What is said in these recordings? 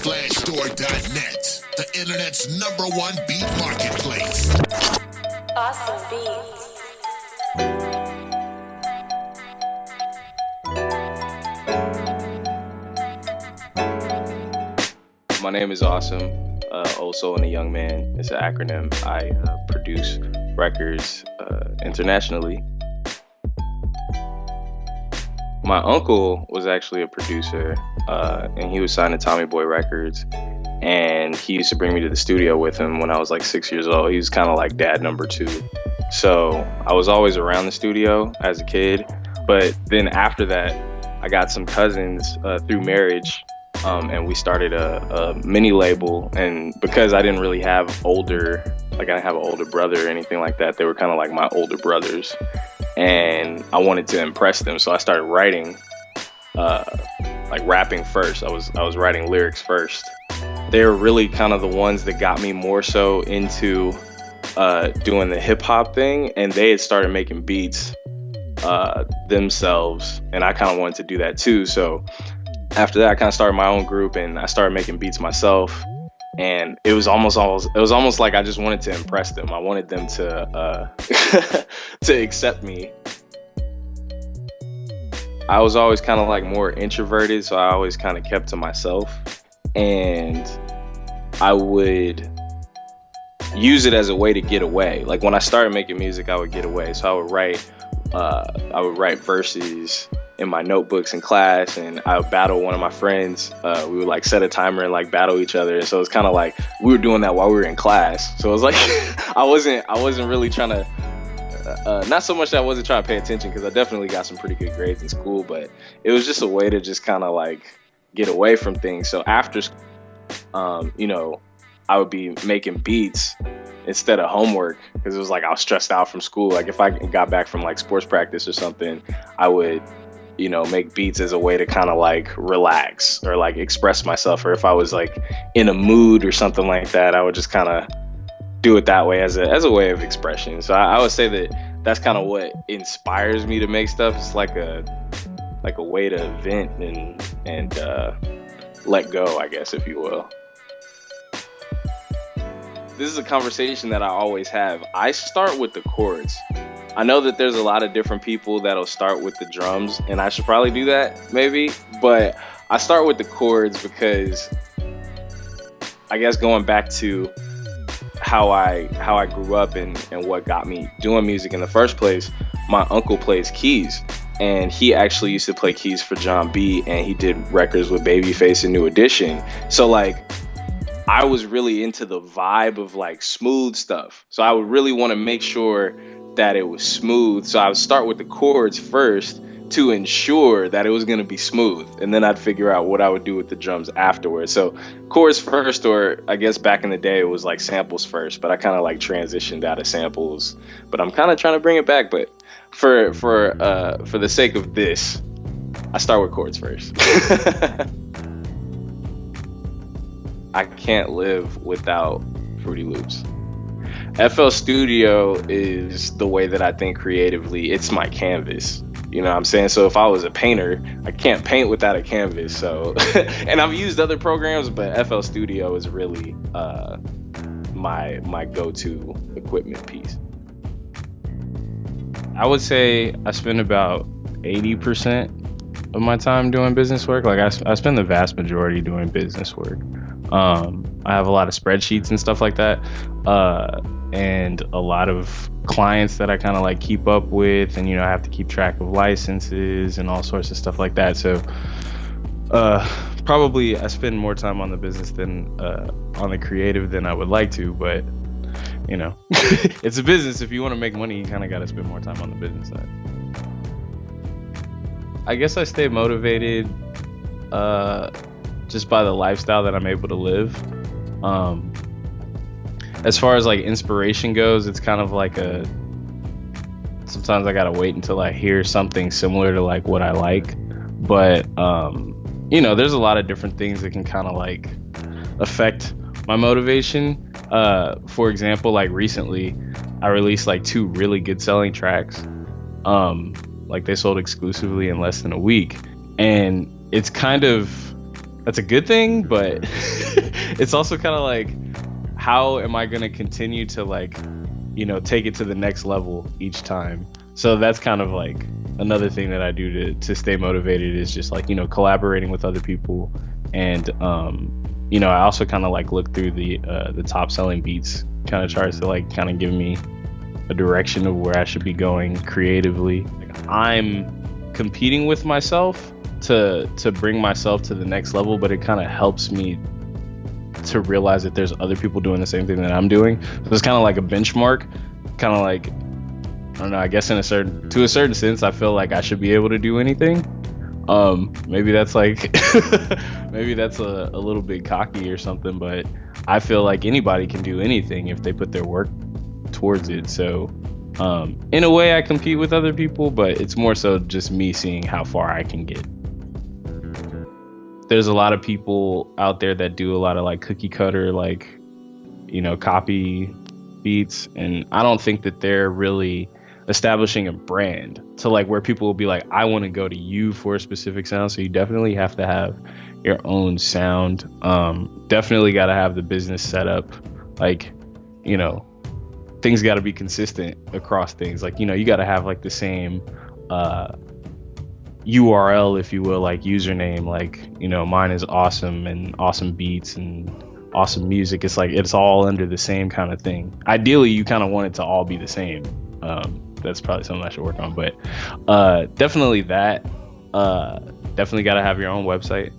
FlashStore.net, the internet's #1 beat marketplace. Awesome beats. My name is OSYM, Also and a Young Man. It's an acronym. I produce records internationally. My uncle was actually a producer, and he was signed to Tommy Boy Records. And he used to bring me to the studio with him when I was like 6 years old. He was kind of like dad number 2. So I was always around the studio as a kid. But then after that, I got some cousins through marriage. And we started a mini label, and because I didn't really have I didn't have an older brother or anything like that, they were kind of like my older brothers, and I wanted to impress them, so I started writing, like rapping first. I was writing lyrics first. They were really kind of the ones that got me more so into doing the hip hop thing, and they had started making beats themselves, and I kind of wanted to do that too, so after that, I kind of started my own group, and I started making beats myself. And it was almost like I just wanted to impress them. I wanted them to to accept me. I was always kind of like more introverted, so I always kind of kept to myself. And I would use it as a way to get away. Like when I started making music, I would get away. So I would write verses in my notebooks in class, and I would battle one of my friends. We would like set a timer and like battle each other. So it's kind of like we were doing that while we were in class. So it was like I wasn't really trying to, not so much that I wasn't trying to pay attention, because I definitely got some pretty good grades in school, but it was just a way to just kind of like get away from things. So after, I would be making beats instead of homework, because it was like I was stressed out from school. Like if I got back from like sports practice or something, I would make beats as a way to kind of like relax or like express myself. Or if I was like in a mood or something like that, I would just kind of do it that way as a way of expression. So I would say that that's kind of what inspires me to make stuff. It's like a way to vent and let go, I guess, if you will. This is a conversation that I always have. I start with the chords. I know that there's a lot of different people that'll start with the drums, and I should probably do that maybe, but I start with the chords because I guess going back to how I grew up and what got me doing music in the first place, my uncle plays keys, and he actually used to play keys for John B, and he did records with Babyface and New Edition. So like I was really into the vibe of like smooth stuff. So I would really want to make sure that it was smooth. So I would start with the chords first to ensure that it was going to be smooth. And then I'd figure out what I would do with the drums afterwards. So chords first, or I guess back in the day it was like samples first, but I kind of like transitioned out of samples, but I'm kind of trying to bring it back. But for the sake of this, I start with chords first. I can't live without Fruity Loops. FL Studio is the way that I think creatively. It's my canvas. You know what I'm saying? So if I was a painter, I can't paint without a canvas. So, and I've used other programs, but FL Studio is really my go-to equipment piece. I would say I spend about 80% of my time doing business work. Like I spend the vast majority doing business work. I have a lot of spreadsheets and stuff like that, and a lot of clients that I kind of like keep up with, and I have to keep track of licenses and all sorts of stuff like that. So probably I spend more time on the business than on the creative than I would like to, but it's a business. If you want to make money, you kind of got to spend more time on the business side. I guess I stay motivated just by the lifestyle that I'm able to live. As far as like inspiration goes, it's kind of like sometimes I gotta wait until I hear something similar to like what I like. But there's a lot of different things that can kind of like affect my motivation. For example, like recently I released like 2 really good selling tracks. Like they sold exclusively in less than a week. And it's kind of that's a good thing, but it's also kind of like, how am I going to continue to like, take it to the next level each time? So that's kind of like another thing that I do to stay motivated, is just like, collaborating with other people. And, I also kind of like look through the top selling beats kind of charts to like kind of give me a direction of where I should be going creatively. Like, I'm competing with myself to bring myself to the next level, but it kind of helps me to realize that there's other people doing the same thing that I'm doing. So it's kind of like a benchmark, kind of like, I don't know, I guess to a certain sense, I feel like I should be able to do anything. Maybe that's like, maybe that's a little bit cocky or something, but I feel like anybody can do anything if they put their work towards it. So, in a way I compete with other people, but it's more so just me seeing how far I can get. There's a lot of people out there that do a lot of like cookie cutter, like, copy beats. And I don't think that they're really establishing a brand to like where people will be like, I want to go to you for a specific sound. So you definitely have to have your own sound. Definitely got to have the business set up. Like, things got to be consistent across things. Like, you got to have like the same, URL, if you will, like username, like, mine is awesome and awesome beats and awesome music. It's like, it's all under the same kind of thing. Ideally, you kind of want it to all be the same. That's probably something I should work on, but definitely that. Definitely got to have your own website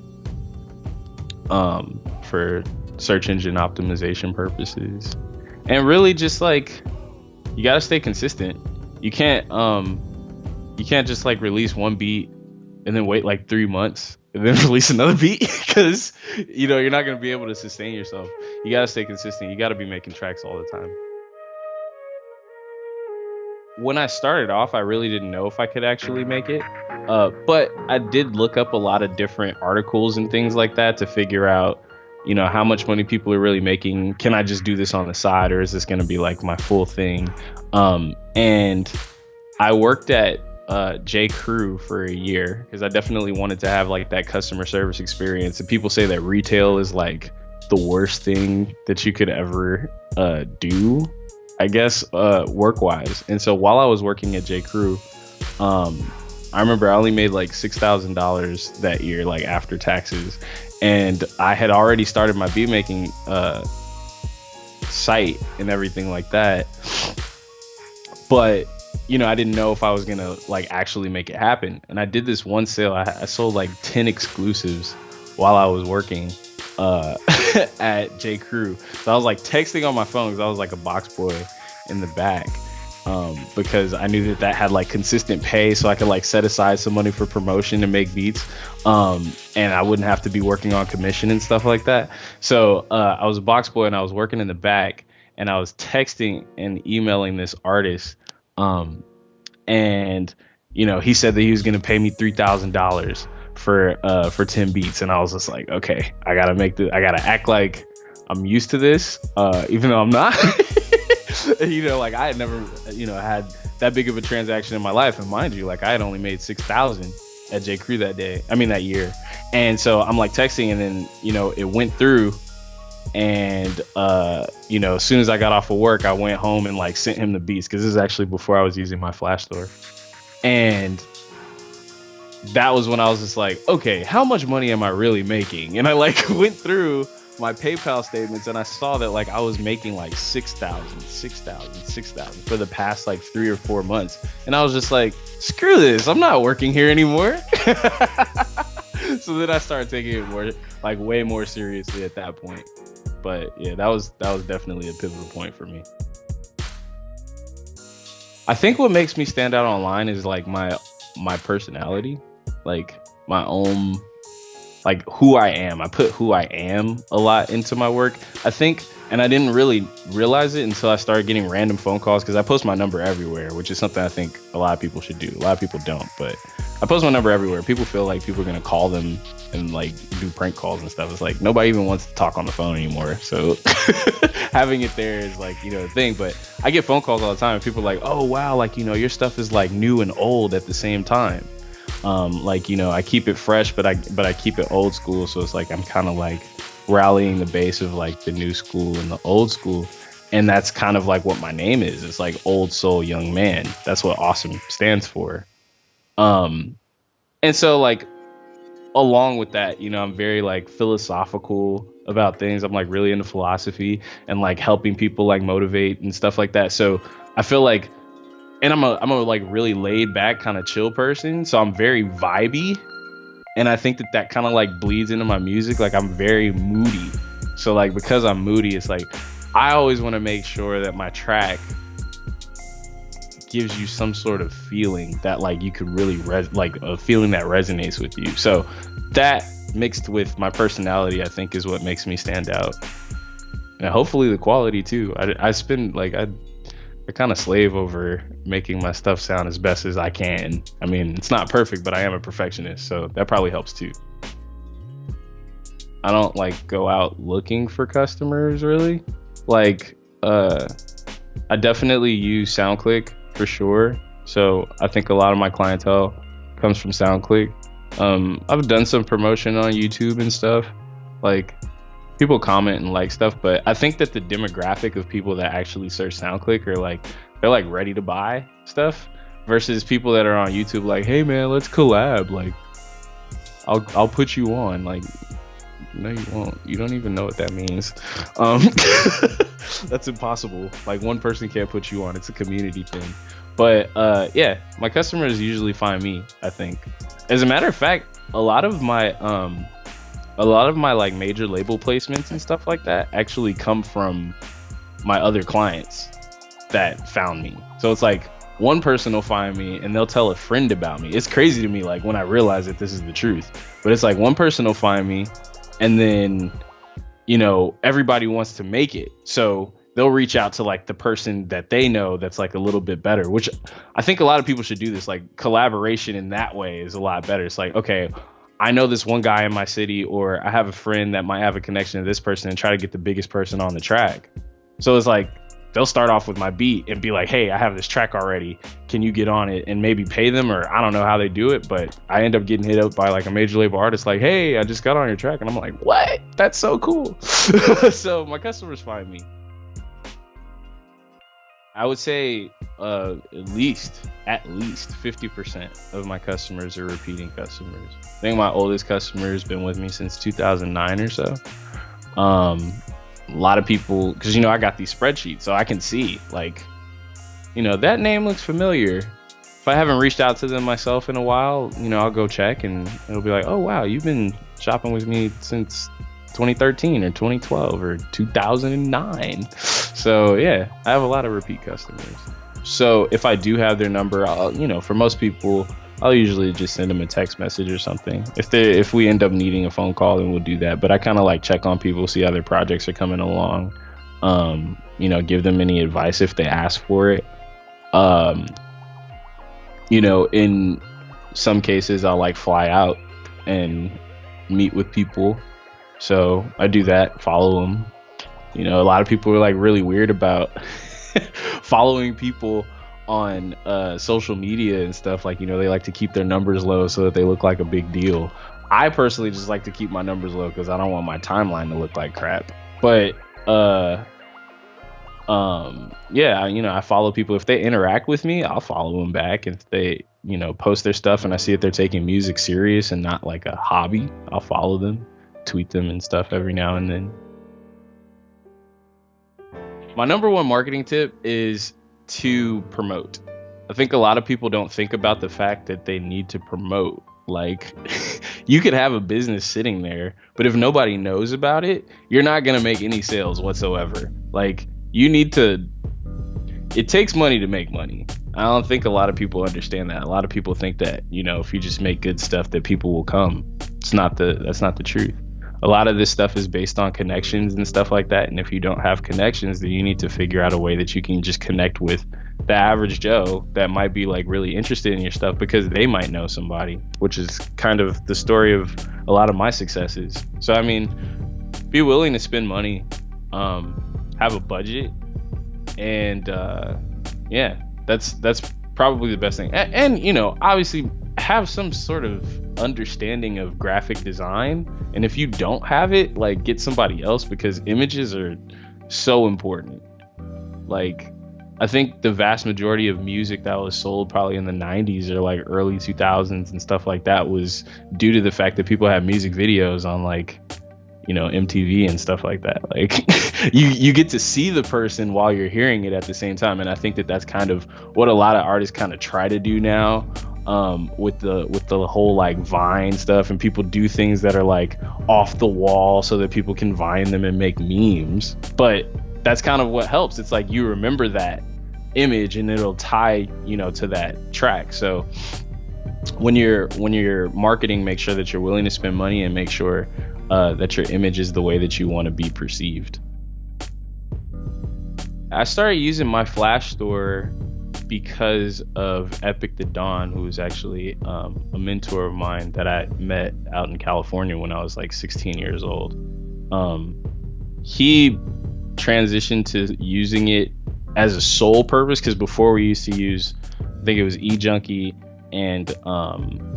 for search engine optimization purposes. And really just like, you got to stay consistent. You can't just like release one beat and then wait like 3 months and then release another beat, because you're not going to be able to sustain yourself. You got to stay consistent. You got to be making tracks all the time. When I started off, I really didn't know if I could actually make it, but I did look up a lot of different articles and things like that to figure out how much money people are really making. Can I just do this on the side, or is this going to be like my full thing? And I worked at J. Crew for a year because I definitely wanted to have like that customer service experience. And people say that retail is like the worst thing that you could ever do, I guess, work-wise. And so while I was working at J. Crew, I remember I only made like $6,000 that year, like after taxes. And I had already started my beat making site and everything like that. But I didn't know if I was gonna like actually make it happen. And I did this one sale. I sold like 10 exclusives while I was working at J. Crew. So I was like texting on my phone because I was like a box boy in the back, because I knew that had like consistent pay, so I could like set aside some money for promotion and make beats, and I wouldn't have to be working on commission and stuff like that. So I was a box boy and I was working in the back, and I was texting and emailing this artist, and he said that he was going to pay me $3,000 for 10 beats. And I was just like, okay, I gotta act like I'm used to this, even though I'm not. Like I had never had that big of a transaction in my life. And mind you, like I had only made 6,000 at J. Crew that year. And so I'm like texting, and then it went through. And as soon as I got off of work, I went home and like sent him the beats, because this is actually before I was using my Flash Store. And that was when I was just like, okay, how much money am I really making? And I like went through my PayPal statements, and I saw that like I was making like 6,000 for the past like 3 or 4 months. And I was just like, screw this, I'm not working here anymore. So then I started taking it way more seriously at that point. But yeah, that was definitely a pivotal point for me. I think what makes me stand out online is like my personality, like my own, like who I am. I put who I am a lot into my work, I think. And I didn't really realize it until I started getting random phone calls, because I post my number everywhere, which is something I think a lot of people should do. A lot of people don't, but I post my number everywhere. People feel like people are going to call them and like do prank calls and stuff. It's like nobody even wants to talk on the phone anymore. So having it there is like, a thing. But I get phone calls all the time, and people are like, oh, wow, like, your stuff is like new and old at the same time. Like, you know, I keep it fresh, but I keep it old school. So it's like I'm kind of like rallying the base of like the new school and the old school. And that's kind of like what my name is. It's like old soul young man. That's what OSYM stands for. And so like along with that, you know, I'm very like philosophical about things. I'm like really into philosophy and like helping people like motivate and stuff like that. So I feel like, and I'm a like really laid back kind of chill person. So I'm very vibey. And I think that kind of like bleeds into my music. Like I'm very moody. So like, because I'm moody, it's like, I always want to make sure that my track gives you some sort of feeling that like you could really like a feeling that resonates with you. So that mixed with my personality, I think, is what makes me stand out. And hopefully the quality too. I spend like I kind of slave over making my stuff sound as best as I can. I mean, it's not perfect, but I am a perfectionist, so that probably helps too. I don't like go out looking for customers really. Like I definitely use SoundClick for sure. So I think a lot of my clientele comes from SoundClick. I've done some promotion on YouTube and stuff. Like people comment and like stuff, but I think that the demographic of people that actually search SoundClick are like, they're like ready to buy stuff versus people that are on YouTube like, hey man, let's collab. Like I'll put you on. Like, no, you won't. You don't even know what that means. That's impossible. Like one person can't put you on. It's a community thing. But yeah, my customers usually find me, I think. As a matter of fact, a lot of my like major label placements and stuff like that actually come from my other clients that found me. So it's like one person will find me and they'll tell a friend about me. It's crazy to me, like when I realize that this is the truth. But it's like one person will find me and then, you know, everybody wants to make it. So they'll reach out to like the person that they know that's like a little bit better, which I think a lot of people should do this. Like collaboration in that way is a lot better. It's like, okay, I know this one guy in my city, or I have a friend that might have a connection to this person, and try to get the biggest person on the track. So it's like, they'll start off with my beat and be like, hey, I have this track already. Can you get on it? And maybe pay them, or I don't know how they do it, but I end up getting hit up by like a major label artist like, hey, I just got on your track. And I'm like, what? That's so cool. So my customers find me. I would say at least 50% of my customers are repeating customers. I think my oldest customer has been with me since 2009 or so. A lot of people, because, you know, I got these spreadsheets, so I can see, like, you know, that name looks familiar. If I haven't reached out to them myself in a while, you know, I'll go check and it'll be like, oh, wow, you've been shopping with me since 2013 or 2012 or 2009. So, yeah, I have a lot of repeat customers. So if I do have their number, I'll, you know, for most people, I'll usually just send them a text message or something. If we end up needing a phone call, then we'll do that. But I kind of like check on people, see how their projects are coming along. You know, give them any advice if they ask for it. You know, in some cases, I'll like fly out and meet with people. So I do that, follow them. You know, a lot of people are like really weird about following people on social media and stuff. Like, you know, they like to keep their numbers low so that they look like a big deal. I personally just like to keep my numbers low because I don't want my timeline to look like crap. But yeah, you know, I follow people. If they interact with me, I'll follow them back. If they, you know, post their stuff and I see that they're taking music serious and not like a hobby, I'll follow them, tweet them and stuff every now and then. My number one marketing tip is to promote. I think a lot of people don't think about the fact that they need to promote. Like, you could have a business sitting there, but if nobody knows about it, you're not going to make any sales whatsoever. Like, you need to, it takes money to make money. I don't think a lot of people understand that. A lot of people think that, you know, if you just make good stuff that people will come. That's not the truth. A lot of this stuff is based on connections and stuff like that. And if you don't have connections, then you need to figure out a way that you can just connect with the average Joe that might be like really interested in your stuff because they might know somebody, which is kind of the story of a lot of my successes. So, I mean, be willing to spend money, have a budget, and yeah, that's probably the best thing. And you know, obviously have some sort of understanding of graphic design. And if you don't have it, like, get somebody else, because images are so important. Like, I think the vast majority of music that was sold probably in the 90s or like early 2000s and stuff like that was due to the fact that people had music videos on, like, MTV and stuff like that. Like, you get to see the person while you're hearing it at the same time. And I think that that's kind of what a lot of artists kind of try to do now, with the whole like Vine stuff, and people do things that are like off the wall so that people can Vine them and make memes. But that's kind of what helps. It's like you remember that image and it'll tie, to that track. So when you're marketing, make sure that you're willing to spend money, and make sure that your image is the way that you want to be perceived. I started using my Flash Store because of Epic the Don, who was actually a mentor of mine that I met out in California when I was like 16 years old. He transitioned to using it as a sole purpose, because before we used to use, I think it was eJunkie, and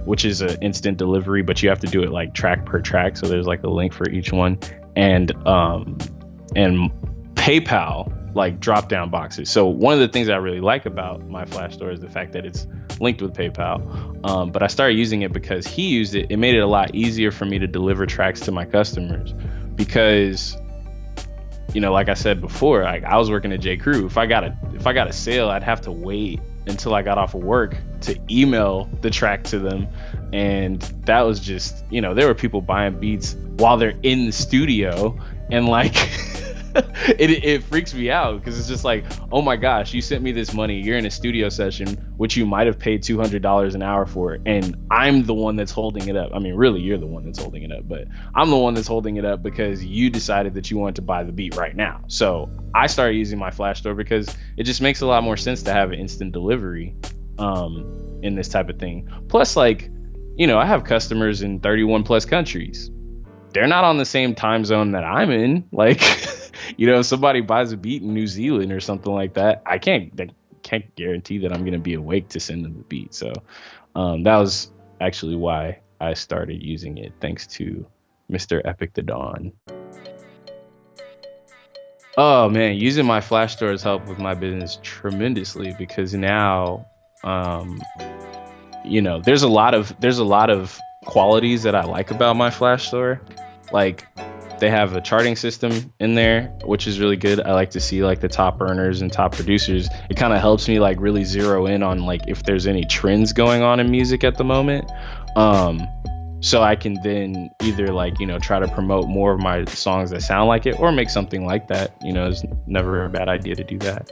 which is an instant delivery, but you have to do it like track per track, so there's like a link for each one, and PayPal like drop down boxes. So one of the things I really like about my Flash Store is the fact that it's linked with PayPal. But I started using it because he used it. It made it a lot easier for me to deliver tracks to my customers, because like I said before, like, I was working at J. Crew. If I got a sale, I'd have to wait until I got off of work to email the track to them. And that was just, there were people buying beats while they're in the studio, and like it freaks me out, because it's just like, oh my gosh, you sent me this money, you're in a studio session which you might have paid $200 an hour for, and I'm the one that's holding it up. I mean, really, you're the one that's holding it up, but I'm the one that's holding it up because you decided that you wanted to buy the beat right now. So I started using my Flash Store because it just makes a lot more sense to have an instant delivery in this type of thing. Plus, like, I have customers in 31 plus countries. They're not on the same time zone that I'm in. Like, if somebody buys a beat in New Zealand or something like that, I can't guarantee that I'm going to be awake to send them the beat. So that was actually why I started using it, thanks to Mr. Epic the Don. Oh man, using my Flash Store has helped with my business tremendously, because now there's a lot of qualities that I like about my Flash Store. Like, they have a charting system in there, which is really good. I like to see like the top earners and top producers. It kind of helps me like really zero in on like if there's any trends going on in music at the moment. So I can then either like, try to promote more of my songs that sound like it, or make something like that. It's never a bad idea to do that.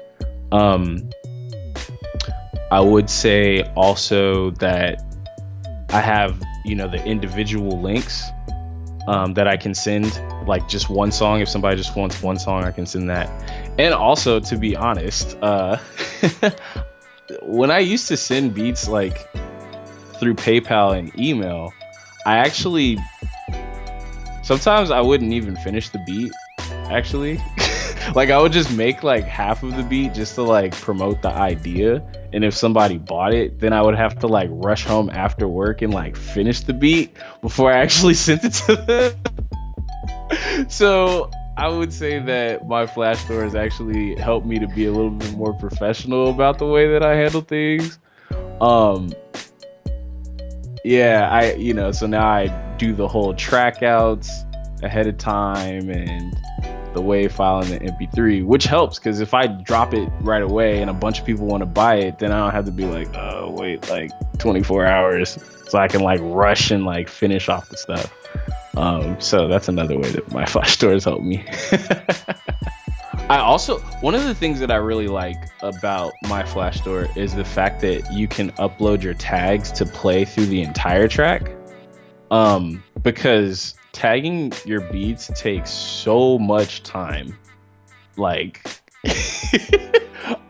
I would say also that I have, the individual links that I can send, like just one song. If somebody just wants one song, I can send that. And also, to be honest, when I used to send beats like through PayPal and email, I actually, sometimes I wouldn't even finish the beat, actually. Like, I would just make like half of the beat just to like promote the idea. And if somebody bought it, then I would have to like rush home after work and like finish the beat before I actually sent it to them. So I would say that my Flash Store has actually helped me to be a little bit more professional about the way that I handle things. Yeah, so now I do the whole track outs ahead of time, and the WAV file and the MP3, which helps, because if I drop it right away and a bunch of people want to buy it, then I don't have to be like, oh wait, like 24 hours, so I can like rush and like finish off the stuff. So that's another way that my Flash Store has helped me. I also, one of the things that I really like about my Flash Store is the fact that you can upload your tags to play through the entire track. Because tagging your beats takes so much time. Like,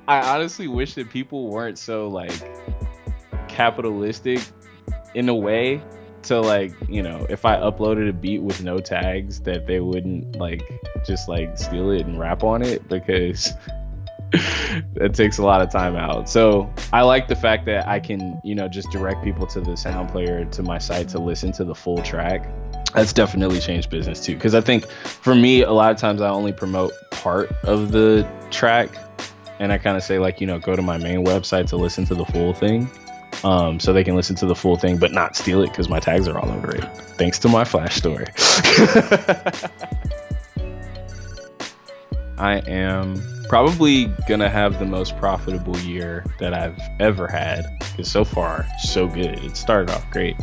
I honestly wish that people weren't so like capitalistic in a way to like, if I uploaded a beat with no tags, that they wouldn't like just like steal it and rap on it, because That takes a lot of time out. So I like the fact that I can, just direct people to the sound player, to my site, to listen to the full track. That's definitely changed business too. Because I think for me, a lot of times I only promote part of the track, and I kind of say like, go to my main website to listen to the full thing. So they can listen to the full thing, but not steal it because my tags are all over it. Thanks to my Flash story. I am probably gonna have the most profitable year that I've ever had, because so far so good. It started off great.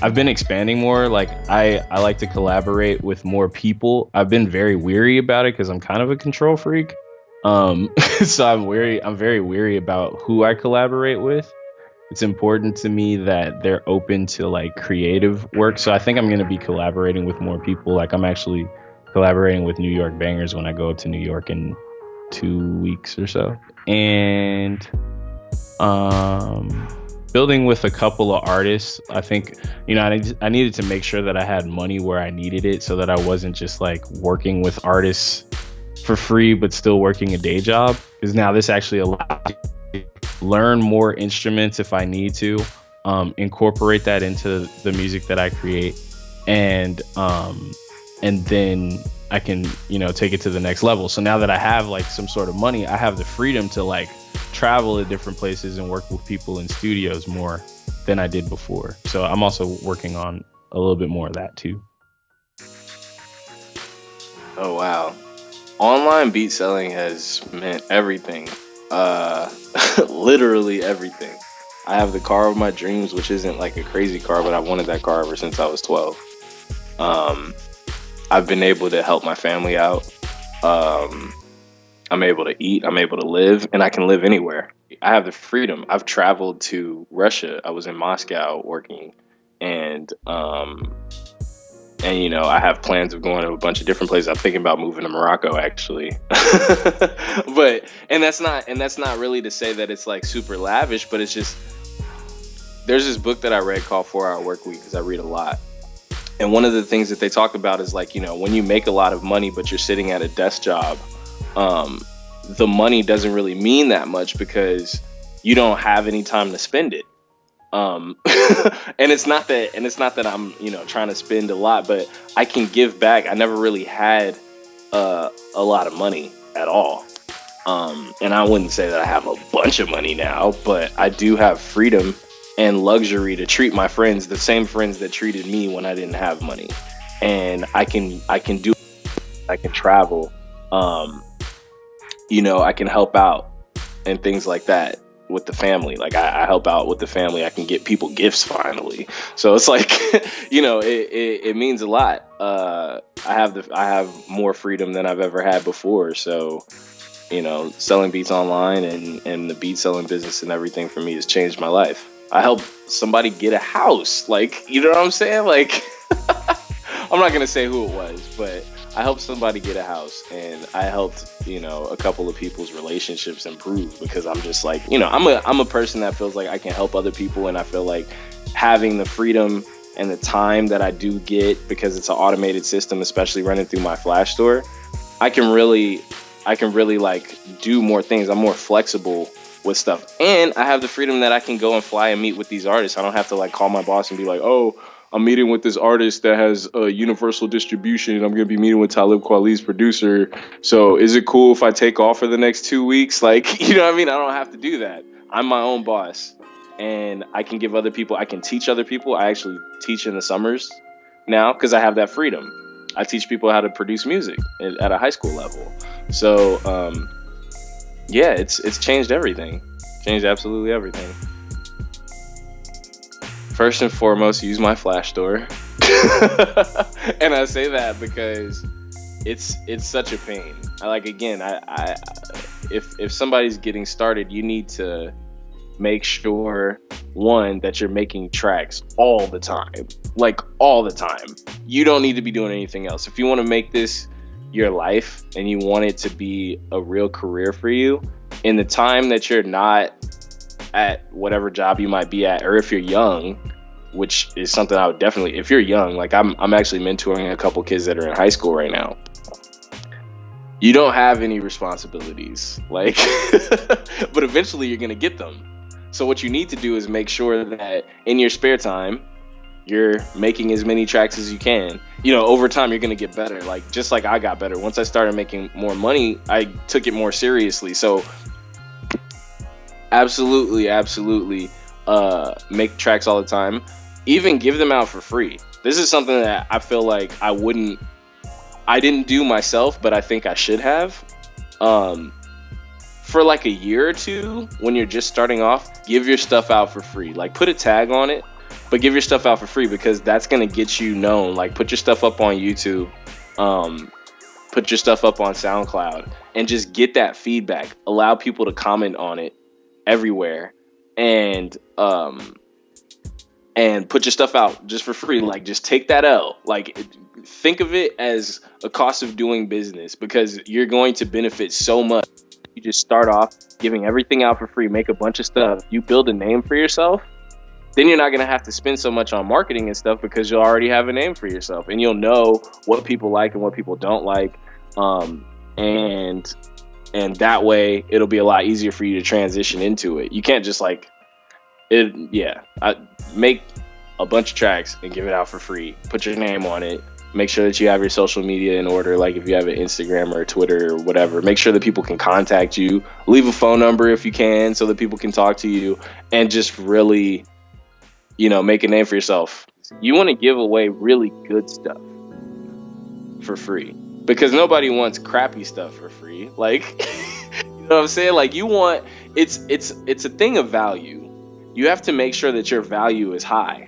I've been expanding more. Like I like to collaborate with more people. I've been very weary about it because I'm kind of a control freak. So I'm very weary about who I collaborate with. It's important to me that they're open to like creative work. So I think I'm going to be collaborating with more people. Like I'm actually collaborating with New York Bangers when I go to New York in 2 weeks or so. And building with a couple of artists. I think, I needed to make sure that I had money where I needed it, so that I wasn't just like working with artists for free, but still working a day job. Because now this actually allows me to learn more instruments if I need to, incorporate that into the music that I create, and then I can, take it to the next level. So now that I have like some sort of money, I have the freedom to like travel to different places and work with people in studios more than I did before. So I'm also working on a little bit more of that too. Oh, wow. Online beat selling has meant everything. Literally everything. I have the car of my dreams, which isn't like a crazy car, but I wanted that car ever since I was 12. I've been able to help my family out. I'm able to eat, I'm able to live, and I can live anywhere. I have the freedom. I've traveled to Russia. I was in Moscow working, and I have plans of going to a bunch of different places. I'm thinking about moving to Morocco, actually. And that's not really to say that it's like super lavish, but it's just, there's this book that I read called 4 Hour Work Week, because I read a lot. And one of the things that they talk about is like, when you make a lot of money, but you're sitting at a desk job, the money doesn't really mean that much because you don't have any time to spend it. And it's not that I'm, trying to spend a lot, but I can give back. I never really had a lot of money at all. And I wouldn't say that I have a bunch of money now, but I do have freedom and luxury to treat my friends, the same friends that treated me when I didn't have money. And I can travel. I can help out and things like that with the family. Like I help out with the family. I can get people gifts finally. So it's like, it means a lot. I have more freedom than I've ever had before. So, selling beats online and the beat selling business and everything for me has changed my life. I helped somebody get a house. Like, you know what I'm saying? Like, I'm not going to say who it was, but I helped somebody get a house, and I helped, a couple of people's relationships improve, because I'm just like, I'm a person that feels like I can help other people. And I feel like having the freedom and the time that I do get, because it's an automated system, especially running through my Flash store, I can really like do more things. I'm more flexible with stuff, and I have the freedom that I can go and fly and meet with these artists. I don't have to like call my boss and be like, oh, I'm meeting with this artist that has a universal distribution, and I'm going to be meeting with Talib Kweli's producer. So is it cool if I take off for the next 2 weeks? Like, you know what I mean? I don't have to do that. I'm my own boss, and I can give other people, I can teach other people. I actually teach in the summers now because I have that freedom. I teach people how to produce music at a high school level. So, yeah, it's changed everything. Changed absolutely everything. First and foremost, use my Flash store. And I say that because it's such a pain. If somebody's getting started, you need to make sure, one, that you're making tracks all the time. Like all the time. You don't need to be doing anything else. If you want to make this your life and you want it to be a real career for you, in the time that you're not at whatever job you might be at, or if you're young, which is something I would definitely, if you're young, like I'm actually mentoring a couple kids that are in high school right now. you don't have any responsibilities, like, but eventually you're gonna get them. So what you need to do is make sure that in your spare time, you're making as many tracks as you can. You know, over time, you're gonna get better. Like, just like I got better. Once I started making more money, I took it more seriously. So absolutely, make tracks all the time. Even give them out for free. This is something that I feel like I didn't do myself, but I think I should have. For like a year or two, when you're just starting off, give your stuff out for free. Like, put a tag on it, but give your stuff out for free, because that's gonna get you known. Like, put your stuff up on YouTube, put your stuff up on SoundCloud, and just get that feedback. Allow people to comment on it everywhere, and put your stuff out just for free. Like, just take that L. Like, think of it as a cost of doing business, because you're going to benefit so much. You just start off giving everything out for free, make a bunch of stuff, you build a name for yourself, then you're not going to have to spend so much on marketing and stuff, because you'll already have a name for yourself, and you'll know what people like and what people don't like. And that way it'll be a lot easier for you to transition into it. You can't just like it. Yeah. Make a bunch of tracks and give it out for free. Put your name on it. Make sure that you have your social media in order. Like, if you have an Instagram or a Twitter or whatever, make sure that people can contact you. Leave a phone number if you can, so that people can talk to you, and just really, make a name for yourself. You want to give away really good stuff for free, because nobody wants crappy stuff for free. Like, you know what I'm saying? Like, it's a thing of value. You have to make sure that your value is high.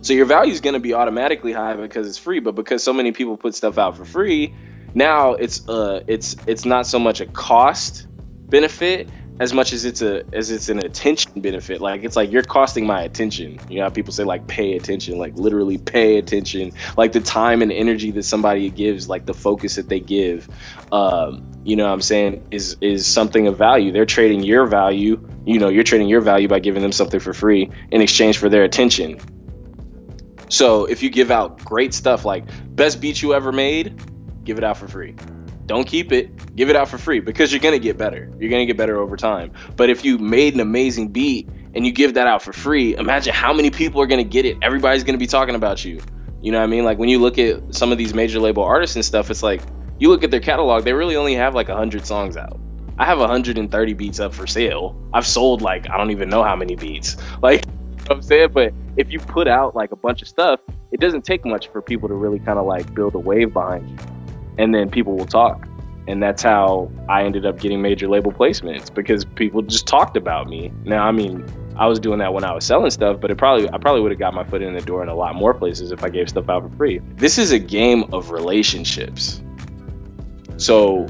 So your value is going to be automatically high because it's free, but because so many people put stuff out for free, now it's not so much a cost benefit as much as it's an attention benefit. Like, it's like, you're costing my attention. You know how people say, like, pay attention, like, literally pay attention, like the time and energy that somebody gives, like the focus that they give, you know what I'm saying, is something of value. They're trading your value. You're trading your value by giving them something for free in exchange for their attention. So if you give out great stuff, like best beat you ever made, give it out for free. Don't keep it, give it out for free, because you're going to get better. You're going to get better over time. But if you made an amazing beat and you give that out for free, imagine how many people are going to get it. Everybody's going to be talking about you. You know what I mean? Like, when you look at some of these major label artists and stuff, it's like, you look at their catalog, they really only have like 100 songs out. I have 130 beats up for sale. I've sold like, I don't even know how many beats. Like, you know what I'm saying? But if you put out like a bunch of stuff, it doesn't take much for people to really kind of like build a wave behind you, and then people will talk. And that's how I ended up getting major label placements, because people just talked about me. Now, I mean, I was doing that when I was selling stuff, but I probably would have got my foot in the door in a lot more places if I gave stuff out for free. This is a game of relationships. So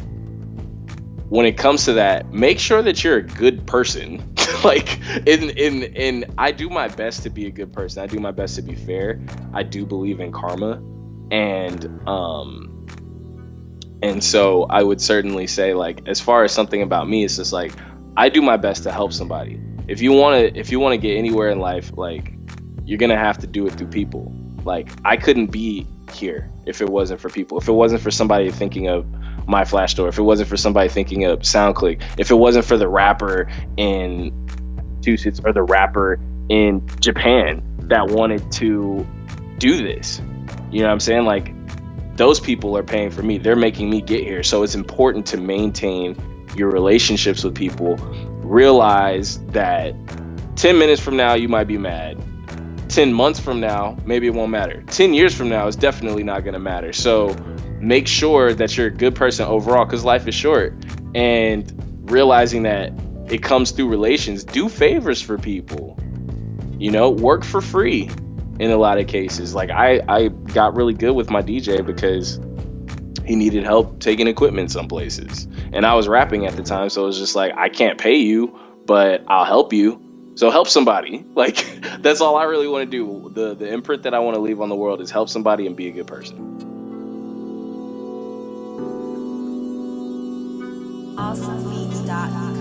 when it comes to that, make sure that you're a good person. Like, in I do my best to be a good person. I do my best to be fair. I do believe in karma, and so I would certainly say, like, as far as something about me, it's just like, I do my best to help somebody. If you want to get anywhere in life, like, you're gonna have to do it through people. Like, I couldn't be here if it wasn't for people. If it wasn't for somebody thinking of My Flash Store, if it wasn't for somebody thinking of SoundClick, if it wasn't for the rapper in Massachusetts or the rapper in Japan that wanted to do this, you know what I'm saying? Like, those people are paying for me. They're making me get here. So it's important to maintain your relationships with people. Realize that 10 minutes from now, you might be mad. 10 months from now, maybe it won't matter. 10 years from now, it's definitely not going to matter. So make sure that you're a good person overall, because life is short. And realizing that it comes through relations. Do favors for people. Work for free in a lot of cases. Like, I got really good with my DJ because he needed help taking equipment some places. And I was rapping at the time, so it was just like, I can't pay you, but I'll help you. So help somebody. Like, that's all I really want to do. The imprint that I want to leave on the world is help somebody and be a good person. OSYM.